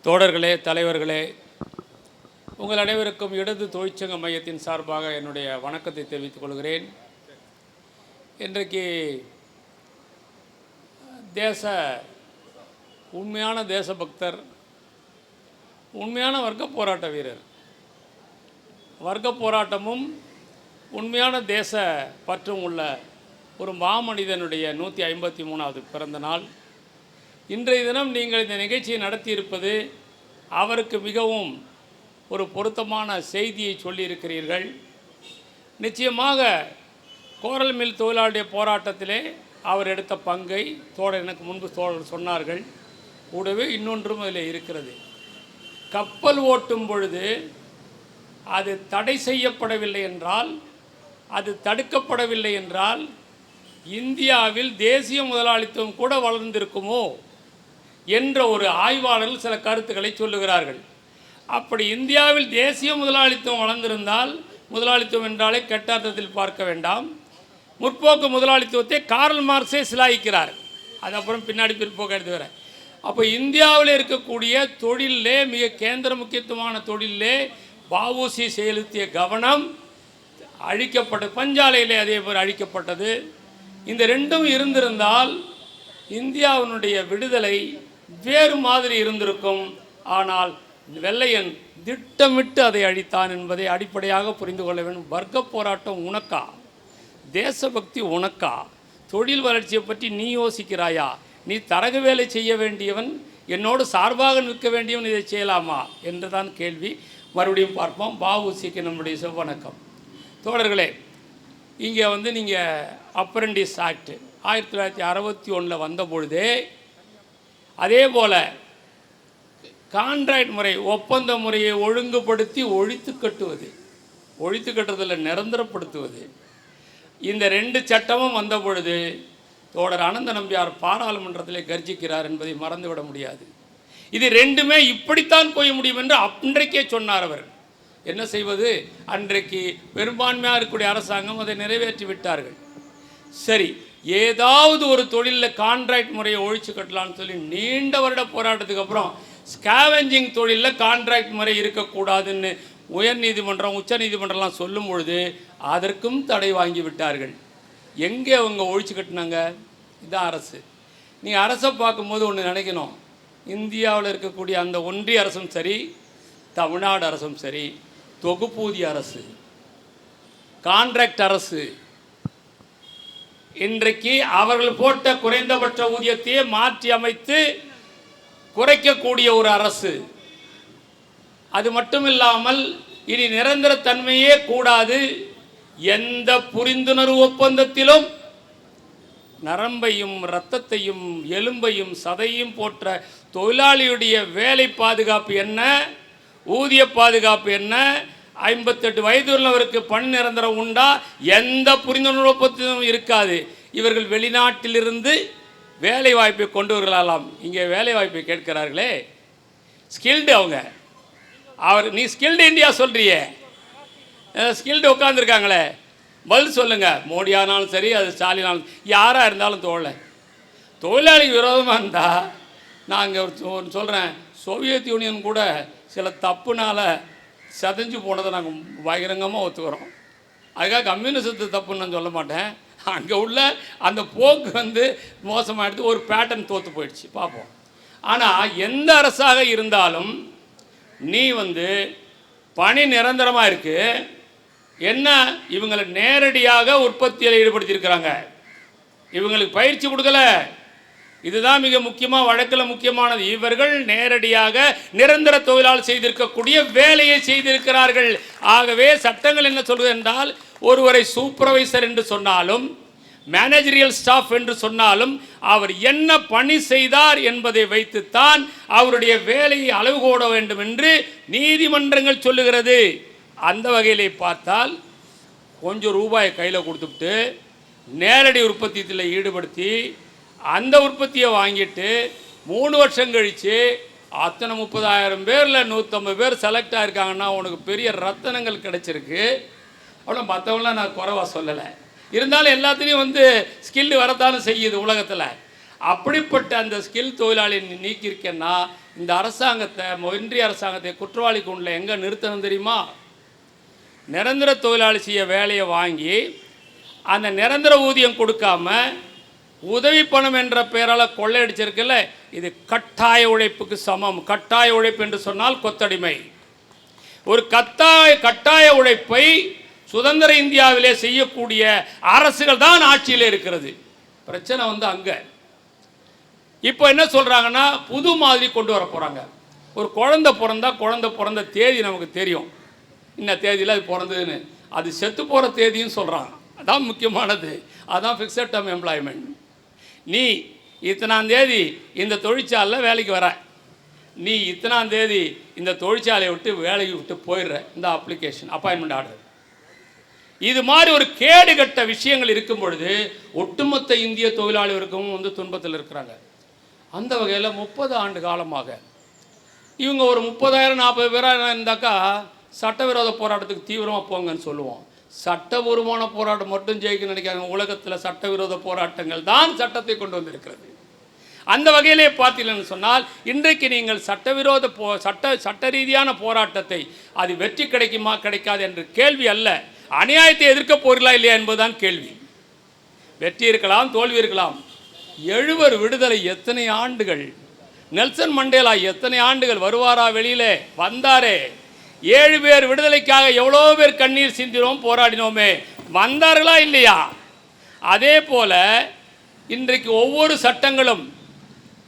தோழர்களே, தலைவர்களே, உங்கள் அனைவருக்கும் இடது தொழிற்சங்க மையத்தின் சார்பாக என்னுடைய வணக்கத்தை தெரிவித்துக் கொள்கிறேன். இன்றைக்கு உண்மையான தேசபக்தர், உண்மையான வர்க்க போராட்ட வீரர், வர்க்க போராட்டமும் உண்மையான தேச பற்றும் உள்ள ஒரு மாமனிதனுடைய 153வது பிறந்த நாள். இன்றைய தினம் நீங்கள் இந்த நிகழ்ச்சியை நடத்தியிருப்பது அவருக்கு மிகவும் ஒரு பொருத்தமான செய்தியை சொல்லியிருக்கிறீர்கள். நிச்சயமாக கோரல் மில் தொழிலாளருடைய போராட்டத்திலே அவர் எடுத்த பங்கை எனக்கு முன்பு சொன்னார்கள். கூடவே இன்னொன்றும் அதில் இருக்கிறது. கப்பல் ஓட்டும் பொழுது அது தடை செய்யப்படவில்லை என்றால், அது தடுக்கப்படவில்லை என்றால் இந்தியாவில் தேசிய முதலாளித்துவம் கூட வளர்ந்திருக்குமோ என்ற ஒரு ஆய்வாளர்கள் சில கருத்துக்களை சொல்லுகிறார்கள். அப்படி இந்தியாவில் தேசிய முதலாளித்துவம் வளர்ந்திருந்தால், முதலாளித்துவம் என்றாலே கெட்ட அர்த்தத்தில் பார்க்க வேண்டாம், முற்போக்கு முதலாளித்துவத்தை கார்ல் மார்க்ஸே சிலாயிக்கிறார். அது அப்புறம் பின்னாடி பிற்போக்கு எடுத்து வர. அப்போ இந்தியாவில் இருக்கக்கூடிய தொழிலே மிக கேந்திர முக்கியத்துவமான தொழிலே வஉசி செலுத்திய கவனம் அழிக்கப்பட்டது. பஞ்சாலையிலே அதே போல் அழிக்கப்பட்டது. இந்த ரெண்டும் இருந்திருந்தால் இந்தியாவினுடைய விடுதலை வேறு மாதிரி இருந்திருக்கும். ஆனால் வெள்ளையன் திட்டமிட்டு அதை அழித்தான் என்பதை அடிப்படையாக புரிந்து கொள்ள வேண்டும். வர்க்க போராட்டம் உனக்கா? தேசபக்தி உனக்கா? தொழில் வளர்ச்சியை பற்றி நீ யோசிக்கிறாயா? நீ தரகு வேலை செய்ய வேண்டியவன், என்னோடு சார்பாக நிற்க வேண்டியவன், இதை செய்யலாமா என்று தான் கேள்வி. மறுபடியும் பார்ப்போம். வஉசிக்கு நம்முடைய வணக்கம். தோழர்களே, இங்கே நீங்கள் அப்ரெண்டிஸ் ஆக்ட் 1961 வந்த பொழுதே அதே போல் கான்ட்ராக்ட் முறை, ஒப்பந்த முறையை ஒழுங்குபடுத்தி ஒழித்து கட்டுவதில் நிரந்தரப்படுத்துவது, இந்த 2 சட்டமும் வந்த பொழுது தோழர் அனந்த நம்பியார் பாராளுமன்றத்திலே கர்ஜிக்கிறார் என்பதை மறந்துவிட முடியாது. இது ரெண்டுமே இப்படித்தான் போய் முடியும் என்று அன்றைக்கே சொன்னார் அவர். என்ன செய்வது? அன்றைக்கு பெரும்பான்மையாக இருக்கக்கூடிய அரசாங்கம் அதை நிறைவேற்றி விட்டார்கள். சரி, ஏதாவது ஒரு தொழிலில் கான்ட்ராக்ட் முறையை ஒழிச்சு கட்டலான்னு சொல்லி நீண்ட வருட போராட்டத்துக்கு அப்புறம் ஸ்கேவெஞ்சிங் தொழிலில் கான்ட்ராக்ட் முறை இருக்கக்கூடாதுன்னு உயர்நீதிமன்றம், உச்ச நீதிமன்றம்லாம் சொல்லும் பொழுது அதற்கும் தடை வாங்கி விட்டார்கள். எங்கே அவங்க ஒழிச்சு கட்டினாங்க? இதுதான் அரசு. நீங்கள் அரசை பார்க்கும்போது ஒன்று நினைக்கணும். இந்தியாவில் இருக்கக்கூடிய அந்த ஒன்றிய அரசும் சரி, தமிழ்நாடு அரசும் சரி, தொகுப்பூதிய அரசு, கான்ட்ராக்ட் அரசு, இன்றைக்கு அவர்கள் போட்ட குறைந்தபட்ச ஊதியத்தையே மாற்றி அமைத்து குறைக்கக்கூடிய ஒரு அரசு. அது மட்டும் இல்லாமல் இனி நிரந்தர தன்மையே கூடாது. எந்த புரிந்துணர்வு ஒப்பந்தத்திலும் நரம்பையும் இரத்தத்தையும் எலும்பையும் சதையும் போற்ற தொழிலாளியுடைய வேலை பாதுகாப்பு என்ன, ஊதிய பாதுகாப்பு என்ன, 58 வயது உள்ளவருக்கு பணி நிரந்தரம் உண்டா, எந்த புரிந்துணர்வு ஒப்பந்தமும் இருக்காது. இவர்கள் வெளிநாட்டிலிருந்து வேலை வாய்ப்பை கொண்டு வரலாம். இங்கே வேலை வாய்ப்பை கேட்கிறார்களே, ஸ்கில்டு அவங்க. நீ ஸ்கில்டு இந்தியா சொல்கிறியே, ஸ்கில்டு உட்காந்துருக்காங்களே, பதில் சொல்லுங்கள். மோடி ஆனாலும் சரி, அது ஸ்டாலினாலும், யாராக இருந்தாலும் தொழிலாளிக்கு விரோதமாக இருந்தால், நான் இங்கே ஒரு சொல்கிறேன், சோவியத் யூனியன் கூட சில தப்புனால் செதஞ்சு போனதை நாங்கள் பகிரங்கமாக ஒத்துக்கிறோம். அதுக்காக கம்யூனிசத்து தப்புன்னு நான் சொல்ல மாட்டேன். அங்கே உள்ள அந்த போக்கு மோசமாகிடுது, ஒரு பேட்டர்ன் தோற்று போயிடுச்சு. பார்ப்போம். ஆனால் எந்த அரசாக இருந்தாலும் நீ பணி நிரந்தரமாக இருக்குது. என்ன, இவங்களை நேரடியாக உற்பத்தியில் ஈடுபடுத்தியிருக்கிறாங்க, இவங்களுக்கு பயிற்சி கொடுக்கல. இதுதான் மிக முக்கியமாக, வழக்கில் முக்கியமானது. இவர்கள் நேரடியாக நிரந்தர தொழிலால் செய்திருக்கக்கூடிய வேலையை செய்திருக்கிறார்கள். ஆகவே சட்டங்கள் என்ன சொல்வது என்றால், ஒருவரை சூப்பர்வைசர் என்று சொன்னாலும், மேனேஜரியல் ஸ்டாஃப் என்று சொன்னாலும், அவர் என்ன பணி செய்தார் என்பதை வைத்துத்தான் அவருடைய வேலையை அளவுகோட வேண்டும் என்று நீதிமன்றங்கள் சொல்லுகிறது. அந்த வகையிலே பார்த்தால் கொஞ்சம் ரூபாயை கையில் கொடுத்துட்டு நேரடி உற்பத்தியில் ஈடுபடுத்தி அந்த உற்பத்தியை வாங்கிட்டு 3 வருஷம் கழித்து அத்தனை 30,000 பேரில் 150 பேர் செலக்ட் ஆகிருக்காங்கன்னா உனக்கு பெரிய ரத்தனங்கள் கிடைச்சிருக்கு. அவ்வளோ மற்றவங்களாம் நான் குறைவா சொல்லலை. இருந்தாலும் எல்லாத்துலேயும் ஸ்கில் வரத்தாலும் செய்யுது உலகத்தில். அப்படிப்பட்ட அந்த ஸ்கில் தொழிலாளி நீக்கியிருக்கேன்னா இந்த அரசாங்கத்தை, ஒன்றிய அரசாங்கத்தை குற்றவாளி கூண்டில் எங்கே நிறுத்தணும் தெரியுமா? நிரந்தர தொழிலாளி செய்ய வேலையை வாங்கி அந்த நிரந்தர ஊதியம் கொடுக்காம உதவி பணம் என்ற பெயரால் கொள்ளையடிச்சிருக்குல்ல, இது கட்டாய உழைப்புக்கு சமம். கட்டாய உழைப்பு என்று சொன்னால் கொத்தடிமை. ஒரு கட்டாய உழைப்பை சுதந்திர இந்தியாவிலே செய்யக்கூடிய அரசுகள் தான் ஆட்சியில் இருக்கிறது. பிரச்சனை அங்கே. இப்போ என்ன சொல்கிறாங்கன்னா, புது மாதிரி கொண்டு வர போகிறாங்க. ஒரு குழந்தை பிறந்த தேதி நமக்கு தெரியும், இன்ன தேதியில் அது பிறந்ததுன்னு. அது செத்து போகிற தேதியும் சொல்கிறாங்க. அதான் முக்கியமானது. அதான் ஃபிக்ஸட் டேர்ம் எம்ப்ளாய்மெண்ட். நீ இத்தனாம் தேதி இந்த தொழிற்சாலையில் வேலைக்கு வர, நீ இத்தனாம் தேதி இந்த தொழிற்சாலையை விட்டு வேலையை விட்டு போயிடுற. இந்த அப்ளிகேஷன், அப்பாயின்மெண்ட் ஆர்டர். இது மாதிரி ஒரு கேடுகட்ட விஷயங்கள் இருக்கும் பொழுது ஒட்டுமொத்த இந்திய தொழிலாளி வர்க்கமும் துன்பத்தில் இருக்கிறாங்க. அந்த வகையில் 30 ஆண்டு காலமாக இவங்க ஒரு 30,000-40 பேராக இருந்தாக்கா சட்டவிரோத போராட்டத்துக்கு தீவிரமாக போங்கன்னு சொல்லுவோம். சட்டபூர்வமான போராட்டம் மட்டும் ஜெயிக்க நினைக்கிறாங்க. உலகத்தில் சட்டவிரோத போராட்டங்கள் தான் சட்டத்தை கொண்டு வந்திருக்கிறது. அந்த வகையிலே பார்த்தீங்கன்னு சொன்னால், இன்றைக்கு நீங்கள் சட்டவிரோத சட்ட ரீதியான போராட்டத்தை அது வெற்றி கிடைக்குமா கிடைக்காது என்ற கேள்வி அல்ல, அநியாயத்தை எதிர்க்க போகிறீர்களா இல்லையா என்பதுதான் கேள்வி. வெற்றி இருக்கலாம், தோல்வி இருக்கலாம். 70 விடுதலை எத்தனை ஆண்டுகள்? நெல்சன் மண்டேலா எத்தனை ஆண்டுகள் வருவாரா? வெளியிலே வந்தாரே. 7 பேர் விடுதலைக்காக எவ்வளோ பேர் கண்ணீர் சிந்தினோம், போராடினோமே. வந்தார்களா இல்லையா? அதே போல இன்றைக்கு ஒவ்வொரு சட்டங்களும்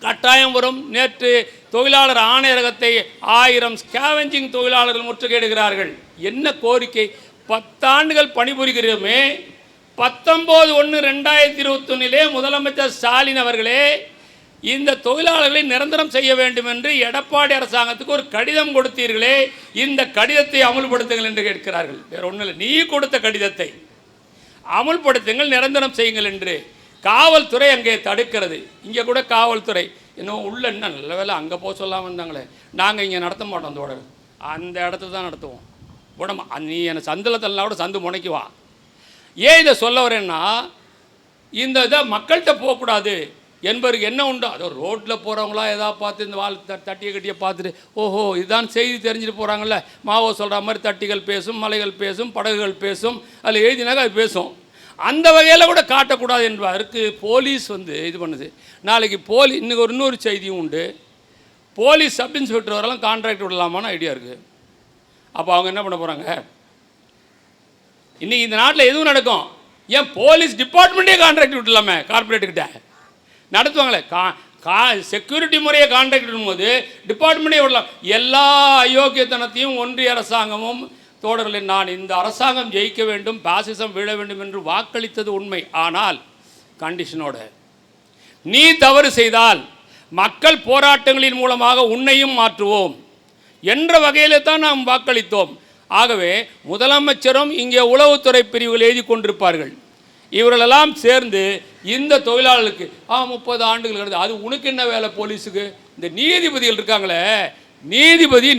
கட்டாயம் வரும். நேற்று தொழிலாளர் ஆணையரகத்தை 1000 ஸ்கேவெஞ்சிங் தொழிலாளர்கள் முற்றுகையிடுகிறார்கள். என்ன கோரிக்கை? 10 ஆண்டுகள் பணிபுரிகிறோமே. 19/1/2021 முதலமைச்சர் ஸ்டாலின் அவர்களே இந்த தொழிலாளர்களை நிரந்தரம் செய்ய வேண்டும் என்று எடப்பாடி அரசாங்கத்துக்கு ஒரு கடிதம் கொடுத்தீர்களே, இந்த கடிதத்தை அமுல்படுத்துங்கள் என்று கேட்கிறார்கள். வேற ஒன்றும் இல்லை, நீ கொடுத்த கடிதத்தை அமுல்படுத்துங்கள், நிரந்தரம் செய்யுங்கள் என்று. காவல்துறை அங்கே தடுக்கிறது. இங்கே கூட காவல்துறை இன்னும் உள்ள என்ன நல்ல வேலை அங்கே போக சொல்லாமல் இருந்தாங்களே, நாங்கள் இங்கே நடத்த மாட்டோம் தொடர், அந்த இடத்துல தான் நடத்துவோம். உடம்பு நீ என்னை சந்தில் தள்ளனா கூட சந்து முனைக்குவா. ஏன் இதை சொல்ல வரேன்னா, இந்த இதை மக்கள்கிட்ட போகக்கூடாது என்பதற்கு என்ன உண்டோ அதோ ரோட்டில் போகிறவங்களா எதாவது பார்த்து இந்த வாழ் தட்டியை கட்டியை பார்த்துட்டு ஓஹோ இதுதான் செய்தி தெரிஞ்சுட்டு போகிறாங்கல்ல, மாவோ சொல்கிற மாதிரி தட்டிகள் பேசும், மலைகள் பேசும், படகுகள் பேசும், அதில் எழுதினாக்க அது பேசும். அந்த வகையில் கூட காட்டக்கூடாது என்பதற்கு போலீஸ் இது பண்ணுது. நாளைக்கு இன்னொரு செய்தியும் உண்டு. போலீஸ் சப் இன்ஸ்பெக்டர் வரலாம் கான்ட்ராக்ட் விடலாமான்னு ஐடியா இருக்குது. அப்போ அவங்க என்ன பண்ண போகிறாங்க? இன்றைக்கி இந்த நாட்டில் எதுவும் நடக்கும். ஏன் போலீஸ் டிபார்ட்மெண்ட்டே கான்ட்ராக்ட் விடலாமே, கார்பரேட்டுக்கிட்ட நடத்துவாங்களே. செக்யூரிட்டி முறையை கான்ட்ராக்ட் விடும்போது டிபார்ட்மெண்ட்டே விடலாம். எல்லா அயோக்கியத்தனத்தையும் ஒன்றிய அரசாங்கமும் தோழர்களே, நான் இந்த அரசாங்கம் ஜெயிக்க வேண்டும், பாசிசம் வீழ வேண்டும் என்று வாக்களித்தது உண்மை. ஆனால் கண்டிஷனோடு, நீ தவறு செய்தால் மக்கள் போராட்டங்களின் மூலமாக உன்னையும் மாற்றுவோம் என்ற வகையில் தான் நாம் வாக்களித்தோம். ஆகவே முதலமைச்சரும் இங்கே உளவுத்துறை பிரிவுகள் எழுதி கொண்டிருப்பார்கள். இவர்களெல்லாம் சேர்ந்து இந்த தொழிலாளர்களுக்கு 30 ஆண்டுகள் கிடந்து, அது உனக்கு என்ன வேலை? போலீஸுக்கு இந்த நீதிபதிகள் இருக்காங்களே, நீதிபதி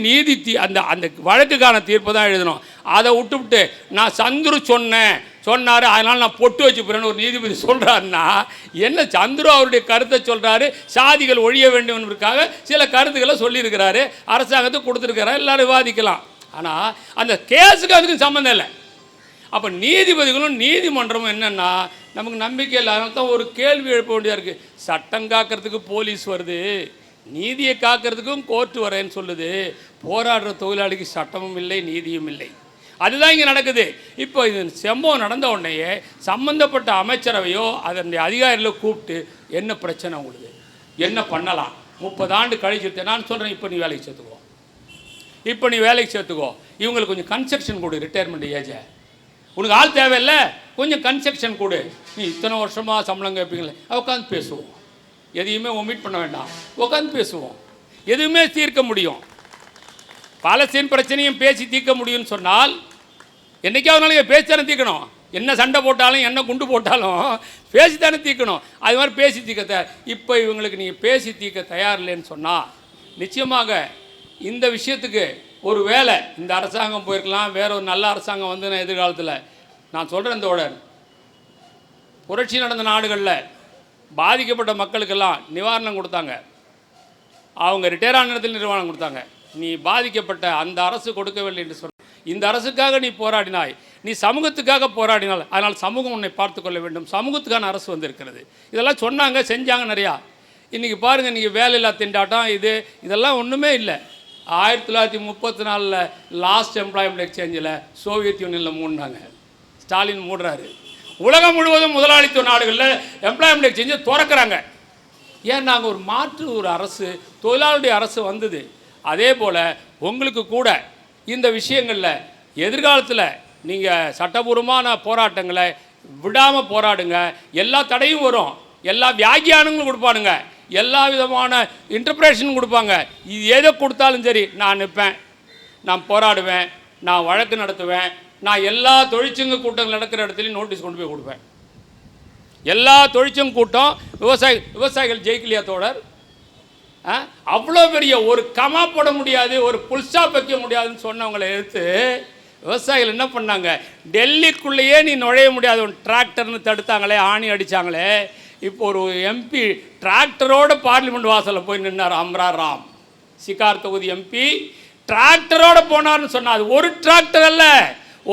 அந்த அந்த வழக்குக்கான தீர்ப்பை தான் எழுதணும். அதை விட்டுவிட்டு நான் சந்துரு சொன்னார் அதனால் நான் பொட்டு வச்சு போகிறேன்னு ஒரு நீதிபதி சொல்கிறாருன்னா என்ன? சந்துரு அவருடைய கருத்தை சொல்கிறாரு, சாதிகள் ஒழிய வேண்டும் என்பதற்காக சில கருத்துக்களை சொல்லியிருக்கிறாரு, அரசாங்கத்துக்கு கொடுத்துருக்கிறாரு, எல்லோரும் விவாதிக்கலாம். ஆனால் அந்த கேஸுக்கு அதுக்கு சம்மந்தம் இல்லை. அப்போ நீதிபதிகளும் நீதிமன்றமும் என்னென்னா நமக்கு நம்பிக்கை இல்லை. அதனால தான் ஒரு கேள்வி எழுப்ப வேண்டியதாக இருக்குது. சட்டம் காக்கிறதுக்கு போலீஸ் வருது, நீதியை காக்கிறதுக்கும் கோர்ட்டு வரேன்னு சொல்லுது. போராடுற தொழிலாளிக்கு சட்டமும் இல்லை, நீதியும் இல்லை. அதுதான் இங்கே நடக்குது. இப்போ இது சம்பவம் நடந்த உடனேயே சம்பந்தப்பட்ட அமைச்சரவையோ அதனுடைய அதிகாரிகளோ கூப்பிட்டு என்ன பிரச்சனை உங்களுக்கு, என்ன பண்ணலாம், 30 ஆண்டு கழிச்சுட்டு நான் சொல்கிறேன், இப்போ நீ வேலைக்கு சேர்த்துக்கோ, இவங்களுக்கு கொஞ்சம் கன்செக்ஷன் கொடு, ரிட்டையர்மெண்ட் ஏஜை, உனக்கு ஆள் தேவையில்லை, கொஞ்சம் கன்செக்ஷன் கொடு, நீ இத்தனை வருஷமாக சம்பளம் கேட்பீங்களே, உட்காந்து பேசுவோம், எதையுமே ஒமிட் பண்ண வேண்டாம், உட்காந்து பேசுவோம், எதுவுமே தீர்க்க முடியும். பாலஸ்தீன் பிரச்சனையும் பேசி தீர்க்க முடியும்னு சொன்னால் என்றைக்காவது நாளைக்கு பேசி தானே தீர்க்கணும். என்ன சண்டை போட்டாலும் என்ன குண்டு போட்டாலும் பேசி தானே தீர்க்கணும். அது மாதிரி பேசி தீர்க்க இப்போ இவங்களுக்கு நீங்கள் பேசி தீர்க்க தயார் இல்லைன்னு சொன்னால் நிச்சயமாக இந்த விஷயத்துக்கு ஒரு வேளை இந்த அரசாங்கம் போயிருக்கலாம், வேற ஒரு நல்ல அரசாங்கம் நான் எதிர்காலத்தில் நான் சொல்கிறேன். இந்த புரட்சி நடந்த நாடுகளில் பாதிக்கப்பட்ட மக்களுக்கெல்லாம் நிவாரணம் கொடுத்தாங்க. அவங்க ரிட்டையர் ஆன இடத்தில் நிர்வாணம் கொடுத்தாங்க. நீ பாதிக்கப்பட்ட அந்த அரசு கொடுக்கவில்லை என்று சொன்ன இந்த அரசுக்காக நீ போராடினாய், நீ சமூகத்துக்காக போராடினாள், அதனால் சமூகம் உன்னை பார்த்து கொள்ள வேண்டும், சமூகத்துக்கான அரசு வந்திருக்கிறது. இதெல்லாம் சொன்னாங்க, செஞ்சாங்க நிறையா. இன்றைக்கி பாருங்கள், நீங்கள் வேலையில்லா திண்டாட்டம் இதெல்லாம் ஒன்றுமே இல்லை. 1934 லாஸ்ட் எம்ப்ளாய்மெண்ட் எக்ஸ்சேஞ்சில் சோவியத் யூனியனில் மூடினாங்க. ஸ்டாலின் மூடுறாரு. உலகம் முழுவதும் முதலாளித்துவ நாடுகளில் எம்ப்ளாய்மெண்ட் எக்ஸ்சேஞ்சை திறக்கிறாங்க. ஏன் நாங்கள் ஒரு அரசு, தொழிலாளருடைய அரசு வந்தது. அதே போல் உங்களுக்கு கூட இந்த விஷயங்களில் எதிர்காலத்தில் நீங்கள் சட்டபூர்வமான போராட்டங்களை விடாமல் போராடுங்க. எல்லா தடையும் வரும், எல்லா வியாக்கியானங்களும் கொடுப்பானுங்க, எல்லா விதமான இன்டர்பிரேஷனும் கொடுப்பாங்க. இது எதை கொடுத்தாலும் சரி நான் நிற்பேன், நான் போராடுவேன், நான் வழக்கு நடத்துவேன். நான் எல்லா தொழிற்சங்க கூட்டங்கள் நடக்கிற இடத்துலையும் நோட்டீஸ் கொண்டு போய் கொடுப்பேன். எல்லா தொழிற்சங்க கூட்டம் விவசாயிகள் ஜெயிக்கலையா தோழர்? அவ்வளோ பெரிய ஒரு கமா போட முடியாது, ஒரு புல் ஸ்டாப் வைக்க முடியாதுன்னு சொன்னவங்களை எடுத்து விவசாயிகள் என்ன பண்ணாங்க? டெல்லிக்குள்ளேயே நீ நுழைய முடியாது, ஒரு டிராக்டர்னு தடுத்தாங்களே, ஆணி அடித்தாங்களே. இப்போ ஒரு எம்பி டிராக்டரோட பார்லிமெண்ட் வாசலில் போய் நின்னார். அம்ரா ராம், சிகார் தொகுதி எம்பி, டிராக்டரோட போனார்னு சொன்னார். அது ஒரு டிராக்டர் அல்ல,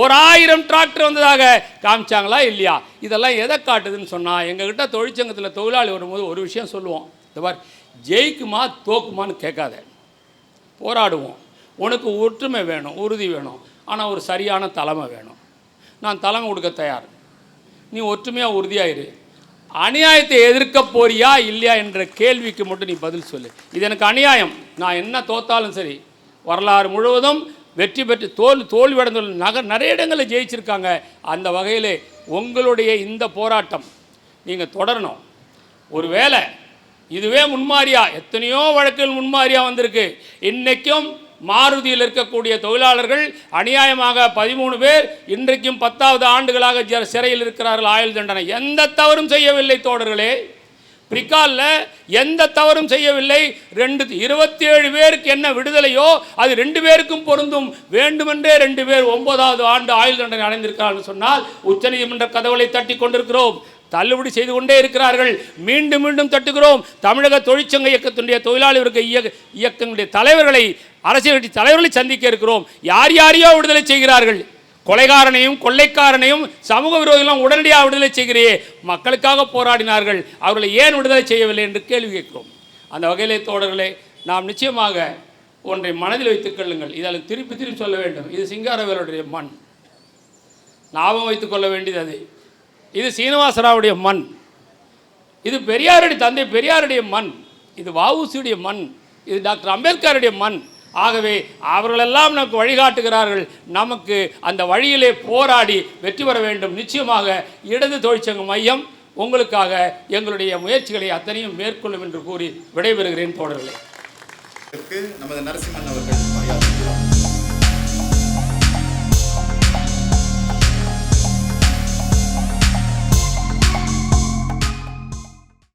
1000 டிராக்டர் வந்ததாக காமிச்சாங்களா இல்லையா? இதெல்லாம் எதை காட்டுதுன்னு சொன்னால், எங்ககிட்ட தொழிற்சங்கத்தில் தொழிலாளி வரும்போது ஒரு விஷயம் சொல்லுவோம். இந்த மாதிரி ஜெயிக்குமா தோக்குமான்னு கேட்காத, போராடுவோம். உனக்கு ஒற்றுமை வேணும், உறுதி வேணும், ஆனால் ஒரு சரியான தலைமை வேணும். நான் தலைமை கொடுக்க தயார், நீ ஒற்றுமையாக உறுதியாயிரு. அநியாயத்தை எதிர்க்க போறியா இல்லையா என்ற கேள்விக்கு மட்டும் நீ பதில் சொல்லு. இது எனக்கு அநியாயம், நான் என்ன தோத்தாலும் சரி. வரலாறு முழுவதும் வெற்றி பெற்று தோல்வியடைந்துள்ள நிறைய இடங்களில் ஜெயிச்சிருக்காங்க. அந்த வகையில் உங்களுடைய இந்த போராட்டம் நீங்கள் தொடரணும். ஒருவேளை இதுவே முன்மாதிரியா, எத்தனையோ வழக்குகள் முன்மாதிரியாக வந்திருக்கு. இன்றைக்கும் மாருதியில் இருக்கக்கூடிய தொழிலாளர்கள் அநியாயமாக 13 பேர் இன்றைக்கும் 10வது ஆண்டுகளாக சிறையில் இருக்கிறார்கள், ஆயுள் தண்டனை. எந்த தவறும் செய்யவில்லை தோழர்களே. பிரிக்காலில் எந்த தவறும் செய்யவில்லை. 27 பேருக்கு என்ன விடுதலையோ அது 2 பேருக்கும் பொருந்தும். வேண்டுமென்றே 2 பேர் 9வது ஆண்டு ஆயுள் தண்டனை அடைந்திருக்கிறார்கள் சொன்னால் உச்சநீதிமன்ற கதவுகளை தட்டி கொண்டிருக்கிறோம். தள்ளுபடி செய்து கொண்டே இருக்கிறார்கள். மீண்டும் மீண்டும் தட்டுகிறோம். தமிழக தொழிற்சங்க இயக்கத்தினுடைய தொழிலாளி வர்க்க இயக்கங்களுடைய தலைவர்களை, அரசியல் கட்சி தலைவர்களை சந்திக்க இருக்கிறோம். யார் யாரையோ விடுதலை செய்கிறார்கள். கொலைகாரனையும் கொள்ளைக்காரனையும் சமூக விரோதிகளும் உடனடியாக விடுதலை செய்கிறே. மக்களுக்காக போராடினார்கள், அவர்களை ஏன் விடுதலை செய்யவில்லை என்று கேள்வி கேட்கிறோம். அந்த வகையிலே தோழர்களே, நாம் நிச்சயமாக ஒன்றை மனதில் வைத்துக் கொள்ளுங்கள். இதில் திருப்பி திருப்பி சொல்ல வேண்டும். இது சிங்காரவேலுடைய மண், ஞாபகம் வைத்துக் கொள்ள வேண்டியது அது. இது சீனிவாசராவுடைய மண், இது பெரியாருடைய தந்தை பெரியாருடைய மண், இது வஉசியுடைய மண், இது டாக்டர் அம்பேத்கருடைய மண். ஆகவே அவர்களெல்லாம் நமக்கு வழிகாட்டுகிறார்கள். நமக்கு அந்த வழியிலே போராடி வெற்றி பெற வேண்டும். நிச்சயமாக இடது தொழிற்சங்க மையம் உங்களுக்காக எங்களுடைய முயற்சிகளை அத்தனையும் மேற்கொள்ளும் என்று கூறி விடைபெறுகிறேன் தோழர்களே. நமது நரசிம்மன் அவர்கள்